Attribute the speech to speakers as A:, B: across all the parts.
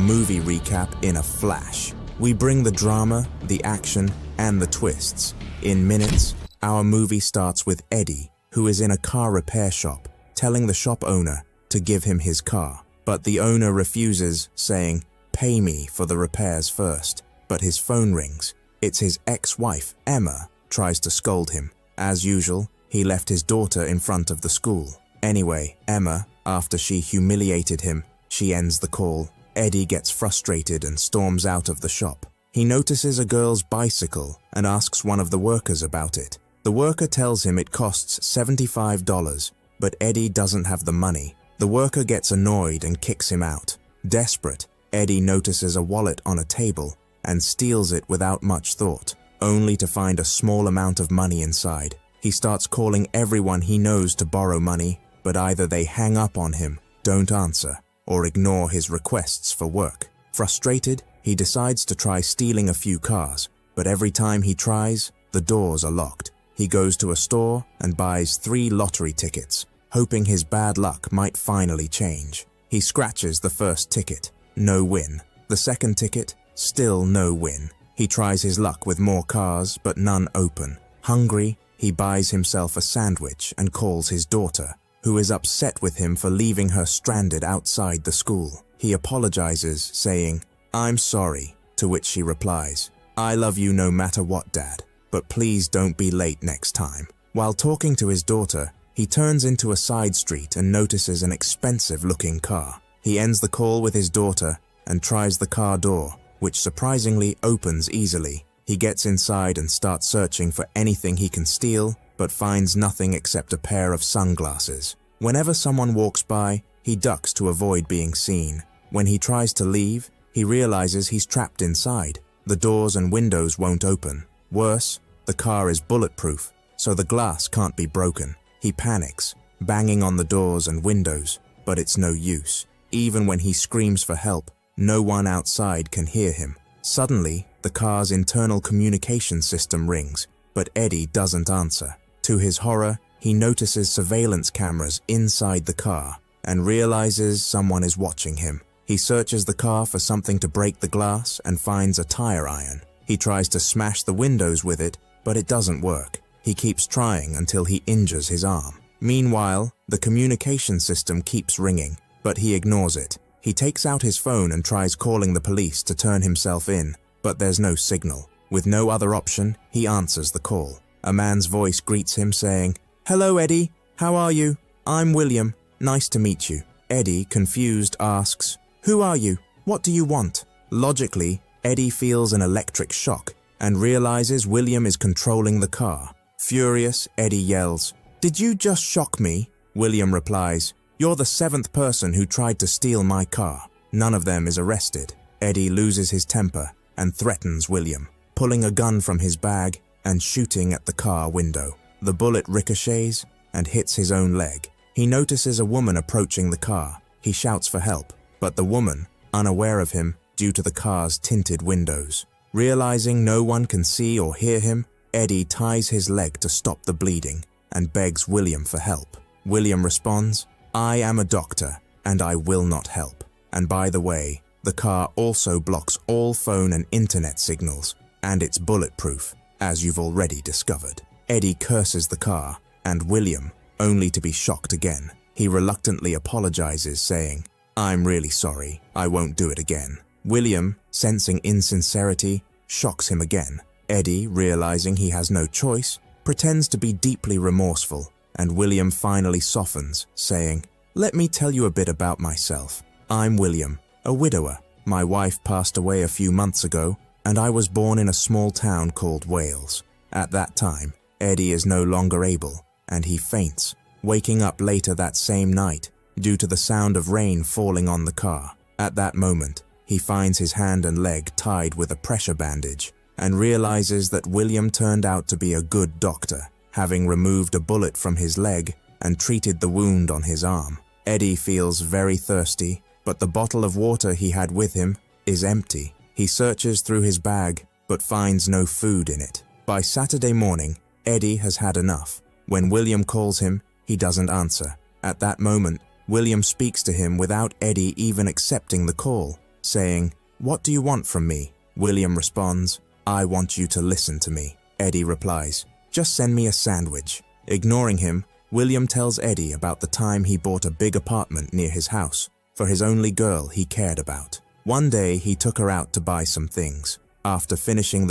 A: movie recap in a flash. We bring the drama, the action, and the twists. In minutes, our movie starts with Eddie, who is in a car repair shop, telling the shop owner to give him his car. But the owner refuses, saying, "Pay me for the repairs first." But his phone rings. It's his ex-wife, Emma, tries to scold him. As usual, he left his daughter in front of the school. Anyway, Emma, after she humiliated him, she ends the call. Eddie gets frustrated and storms out of the shop. He notices a girl's bicycle and asks one of the workers about it. The worker tells him it costs $75, but Eddie doesn't have the money. The worker gets annoyed and kicks him out. Desperate, Eddie notices a wallet on a table and steals it without much thought, only to find a small amount of money inside. He starts calling everyone he knows to borrow money, but either they hang up on him, don't answer, or ignore his requests for work. Frustrated, he decides to try stealing a few cars, but every time he tries, the doors are locked. He goes to a store and buys 3 lottery tickets, hoping his bad luck might finally change. He scratches the first ticket, no win. The second ticket, still no win. He tries his luck with more cars, but none open. Hungry, he buys himself a sandwich and calls his daughter, who is upset with him for leaving her stranded outside the school. He apologizes, saying, "I'm sorry," to which she replies, "I love you no matter what, Dad, but please don't be late next time." While talking to his daughter, he turns into a side street and notices an expensive-looking car. He ends the call with his daughter and tries the car door, which surprisingly opens easily. He gets inside and starts searching for anything he can steal, but finds nothing except a pair of sunglasses. Whenever someone walks by, he ducks to avoid being seen. When he tries to leave, he realizes he's trapped inside. The doors and windows won't open. Worse, the car is bulletproof, so the glass can't be broken. He panics, banging on the doors and windows, but it's no use. Even when he screams for help, no one outside can hear him. Suddenly, the car's internal communication system rings, but Eddie doesn't answer. To his horror, he notices surveillance cameras inside the car and realizes someone is watching him. He searches the car for something to break the glass and finds a tire iron. He tries to smash the windows with it, but it doesn't work. He keeps trying until he injures his arm. Meanwhile, the communication system keeps ringing, but he ignores it. He takes out his phone and tries calling the police to turn himself in, but there's no signal. With no other option, he answers the call. A man's voice greets him saying, "Hello, Eddie. How are you? I'm William. Nice to meet you." Eddie, confused, asks, "Who are you? What do you want?" Logically, Eddie feels an electric shock and realizes William is controlling the car. Furious, Eddie yells, "Did you just shock me?" William replies, "You're the 7th person who tried to steal my car." None of them is arrested. Eddie loses his temper and threatens William, pulling a gun from his bag and shooting at the car window. The bullet ricochets and hits his own leg. He notices a woman approaching the car. He shouts for help, but the woman, unaware of him due to the car's tinted windows. Realizing no one can see or hear him, Eddie ties his leg to stop the bleeding and begs William for help. William responds, "I am a doctor and I will not help. And by the way, the car also blocks all phone and internet signals, and it's bulletproof, as you've already discovered." Eddie curses the car and William, only to be shocked again. He reluctantly apologizes, saying, "I'm really sorry, I won't do it again." William, sensing insincerity, shocks him again. Eddie, realizing he has no choice, pretends to be deeply remorseful, and William finally softens, saying, "Let me tell you a bit about myself. I'm William, a widower. My wife passed away a few months ago, and I was born in a small town called Wales. At that time, Eddie is no longer able, and he faints, waking up later that same night due to the sound of rain falling on the car. At that moment, he finds his hand and leg tied with a pressure bandage and realizes that William turned out to be a good doctor, having removed a bullet from his leg and treated the wound on his arm. Eddie feels very thirsty, but the bottle of water he had with him is empty. He searches through his bag, but finds no food in it. By Saturday morning, Eddie has had enough. When William calls him, he doesn't answer. At that moment, William speaks to him without Eddie even accepting the call. saying, "What do you want from me?" William responds, "I want you to listen to me." Eddie replies, "Just send me a sandwich." Ignoring him, William tells Eddie about the time he bought a big apartment near his house for his only girl he cared about. One day, he took her out to buy some things. After finishing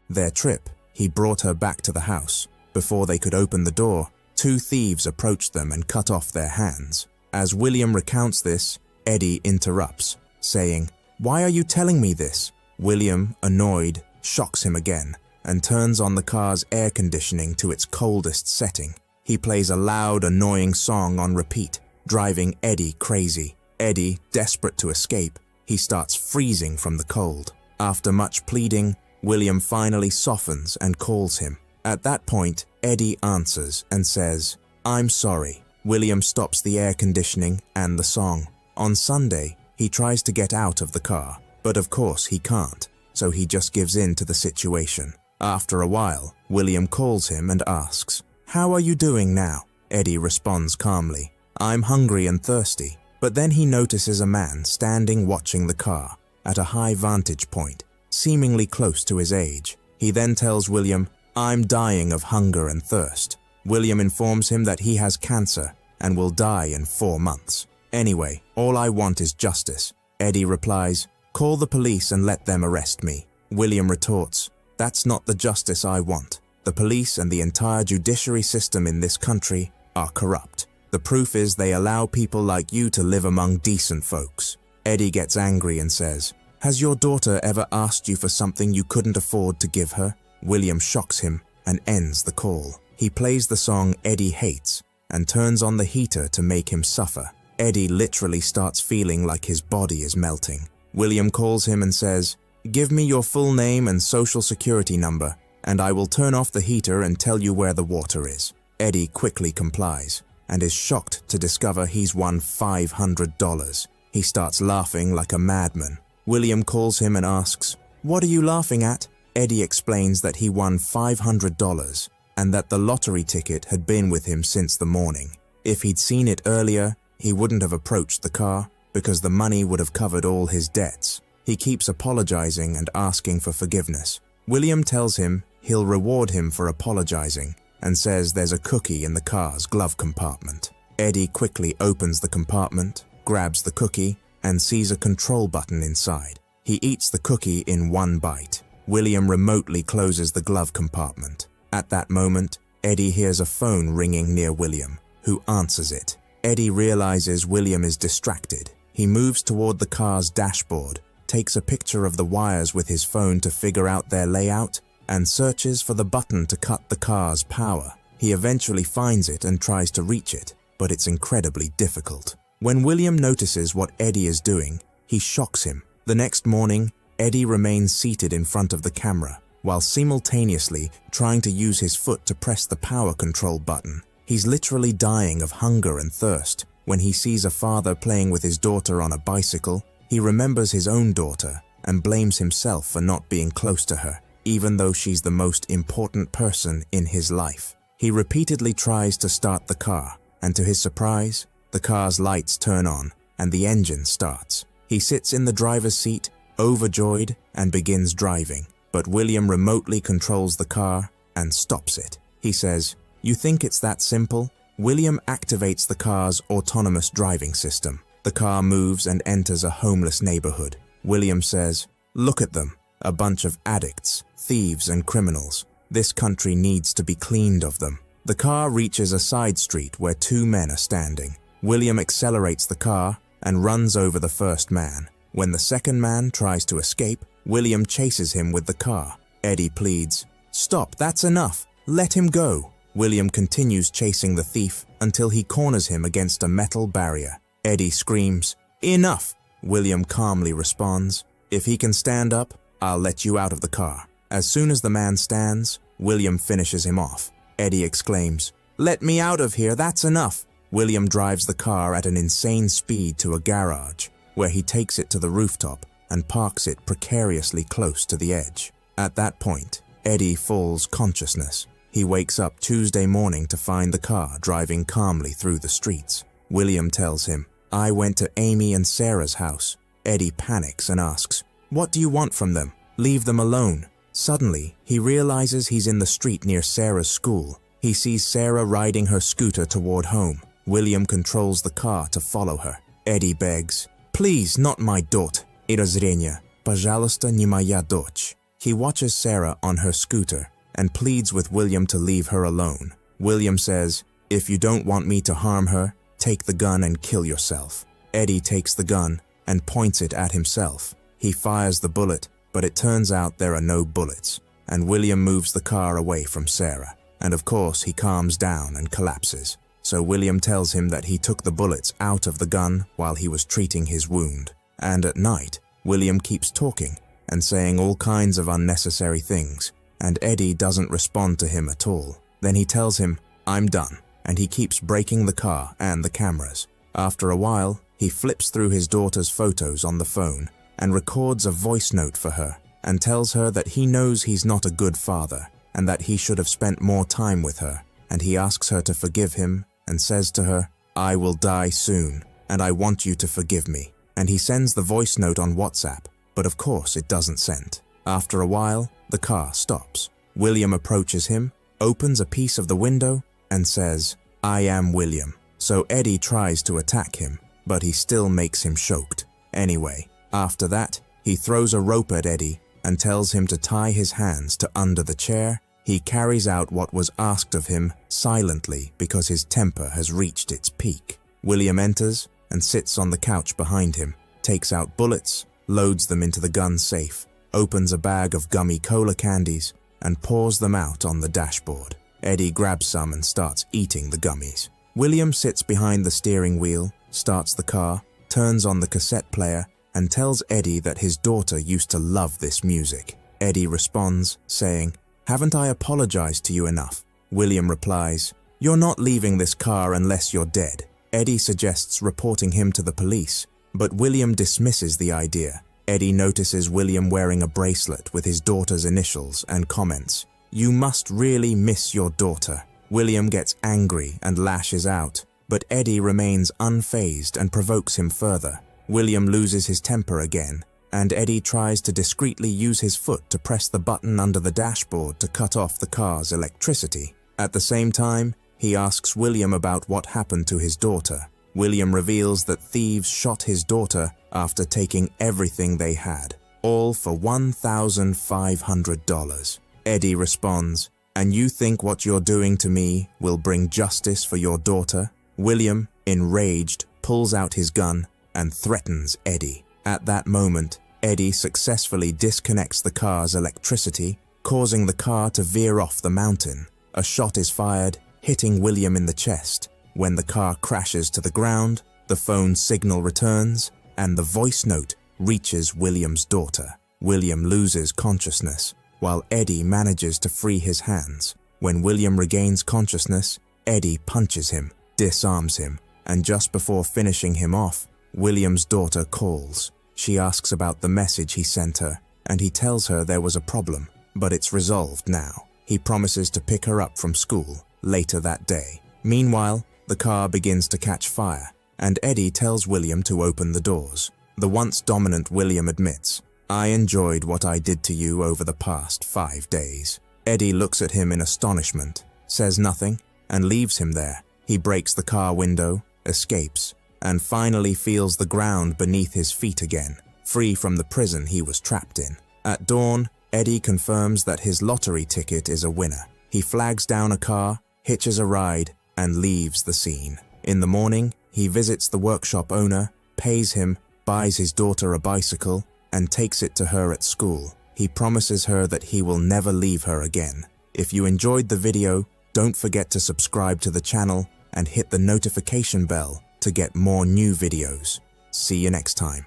A: their trip, he brought her back to the house. Before they could open the door, two thieves approached them and cut off their hands. As William recounts this, Eddie interrupts, saying, "Why are you telling me this?" William, annoyed, shocks him again and turns on the car's air conditioning to its coldest setting. He plays a loud, annoying song on repeat, driving Eddie crazy. Eddie, desperate to escape, he starts freezing from the cold. After much pleading, William finally softens and calls him. At that point, Eddie answers and says, "I'm sorry." William stops the air conditioning and the song. On Sunday, he tries to get out of the car, but of course he can't, so he just gives in to the situation. After a while, William calls him and asks, "How are you doing now?" Eddie responds calmly, "I'm hungry and thirsty." But then he notices a man standing watching the car at a high vantage point, seemingly close to his age. He then tells William, "I'm dying of hunger and thirst." William informs him that he has cancer and will die in 4 months. "Anyway, all I want is justice." Eddie replies, "Call the police and let them arrest me." William retorts, "That's not the justice I want. The police and the entire judiciary system in this country are corrupt. The proof is they allow people like you to live among decent folks." Eddie gets angry and says, "Has your daughter ever asked you for something you couldn't afford to give her?" William shocks him and ends the call. He plays the song Eddie hates and turns on the heater to make him suffer. Eddie literally starts feeling like his body is melting. William calls him and says, "Give me your full name and social security number, and I will turn off the heater and tell you where the water is." Eddie quickly complies and is shocked to discover he's won $500. He starts laughing like a madman. William calls him and asks, "What are you laughing at?" Eddie explains that he won $500 and that the lottery ticket had been with him since the morning. If he'd seen it earlier, he wouldn't have approached the car because the money would have covered all his debts. He keeps apologizing and asking for forgiveness. William tells him he'll reward him for apologizing and says there's a cookie in the car's glove compartment. Eddie quickly opens the compartment, grabs the cookie, and sees a control button inside. He eats the cookie in one bite. William remotely closes the glove compartment. At that moment, Eddie hears a phone ringing near William, who answers it. Eddie realizes William is distracted. He moves toward the car's dashboard, takes a picture of the wires with his phone to figure out their layout, and searches for the button to cut the car's power. He eventually finds it and tries to reach it, but it's incredibly difficult. When William notices what Eddie is doing, he shocks him. The next morning, Eddie remains seated in front of the camera, while simultaneously trying to use his foot to press the power control button. He's literally dying of hunger and thirst. When he sees a father playing with his daughter on a bicycle, he remembers his own daughter and blames himself for not being close to her, even though she's the most important person in his life. He repeatedly tries to start the car, and to his surprise, the car's lights turn on and the engine starts. He sits in the driver's seat, overjoyed, and begins driving. But William remotely controls the car and stops it. He says, "You think it's that simple?" William activates the car's autonomous driving system. The car moves and enters a homeless neighborhood. William says, "Look at them, a bunch of addicts, thieves, and criminals. This country needs to be cleaned of them." The car reaches a side street where two men are standing. William accelerates the car and runs over the first man. When the second man tries to escape, William chases him with the car. Eddie pleads, "Stop, that's enough. Let him go." William continues chasing the thief until he corners him against a metal barrier. Eddie screams, "Enough!" William calmly responds, "If he can stand up, I'll let you out of the car." As soon as the man stands, William finishes him off. Eddie exclaims, "Let me out of here, that's enough." William drives the car at an insane speed to a garage, where he takes it to the rooftop and parks it precariously close to the edge. At that point, Eddie falls consciousness. He wakes up Tuesday morning to find the car driving calmly through the streets. William tells him, "I went to Amy and Sarah's house. Eddie panics and asks, "What do you want from them? Leave them alone." Suddenly, he realizes he's in the street near Sarah's school. He sees Sarah riding her scooter toward home. William controls the car to follow her. Eddie begs, "Please, not my dot. Разрешение. Пожалуйста, не моя дочь." He watches Sarah on her scooter and pleads with William to leave her alone. William says, "If you don't want me to harm her, take the gun and kill yourself." Eddie takes the gun and points it at himself. He fires the bullet, but it turns out there are no bullets, and William moves the car away from Sarah. And of course, he calms down and collapses. So William tells him that he took the bullets out of the gun while he was treating his wound. And at night, William keeps talking and saying all kinds of unnecessary things, and Eddie doesn't respond to him at all. Then he tells him, "I'm done," and he keeps breaking the car and the cameras. After a while, he flips through his daughter's photos on the phone and records a voice note for her and tells her that he knows he's not a good father and that he should have spent more time with her, and he asks her to forgive him and says to her, "I will die soon, and I want you to forgive me." And he sends the voice note on WhatsApp, but of course it doesn't send. After a while, the car stops. William approaches him, opens a piece of the window, and says, "I am William." So Eddie tries to attack him, but he still makes him choked. Anyway, after that, he throws a rope at Eddie and tells him to tie his hands to under the chair. He carries out what was asked of him silently because his temper has reached its peak. William enters and sits on the couch behind him, takes out bullets, loads them into the gun safe, opens a bag of gummy cola candies, and pours them out on the dashboard. Eddie grabs some and starts eating the gummies. William sits behind the steering wheel, starts the car, turns on the cassette player, and tells Eddie that his daughter used to love this music. Eddie responds, saying, "Haven't I apologized to you enough?" William replies, "You're not leaving this car unless you're dead." Eddie suggests reporting him to the police, but William dismisses the idea. Eddie notices William wearing a bracelet with his daughter's initials and comments, "You must really miss your daughter." William gets angry and lashes out, but Eddie remains unfazed and provokes him further. William loses his temper again, and Eddie tries to discreetly use his foot to press the button under the dashboard to cut off the car's electricity. At the same time, he asks William about what happened to his daughter. William reveals that thieves shot his daughter after taking everything they had, all for $1,500. Eddie responds, "And you think what you're doing to me will bring justice for your daughter?" William, enraged, pulls out his gun and threatens Eddie. At that moment, Eddie successfully disconnects the car's electricity, causing the car to veer off the mountain. A shot is fired, hitting William in the chest. When the car crashes to the ground, the phone signal returns, and the voice note reaches William's daughter. William loses consciousness, while Eddie manages to free his hands. When William regains consciousness, Eddie punches him, disarms him, and just before finishing him off, William's daughter calls. She asks about the message he sent her, and he tells her there was a problem, but it's resolved now. He promises to pick her up from school later that day. Meanwhile, the car begins to catch fire, and Eddie tells William to open the doors. The once dominant William admits, "I enjoyed what I did to you over the past 5 days." Eddie looks at him in astonishment, says nothing, and leaves him there. He breaks the car window, escapes, and finally feels the ground beneath his feet again, free from the prison he was trapped in. At dawn, Eddie confirms that his lottery ticket is a winner. He flags down a car, hitches a ride, and leaves the scene. In the morning, he visits the workshop owner, pays him, buys his daughter a bicycle, and takes it to her at school. He promises her that he will never leave her again. If you enjoyed the video, don't forget to subscribe to the channel and hit the notification bell to get more new videos. See you next time.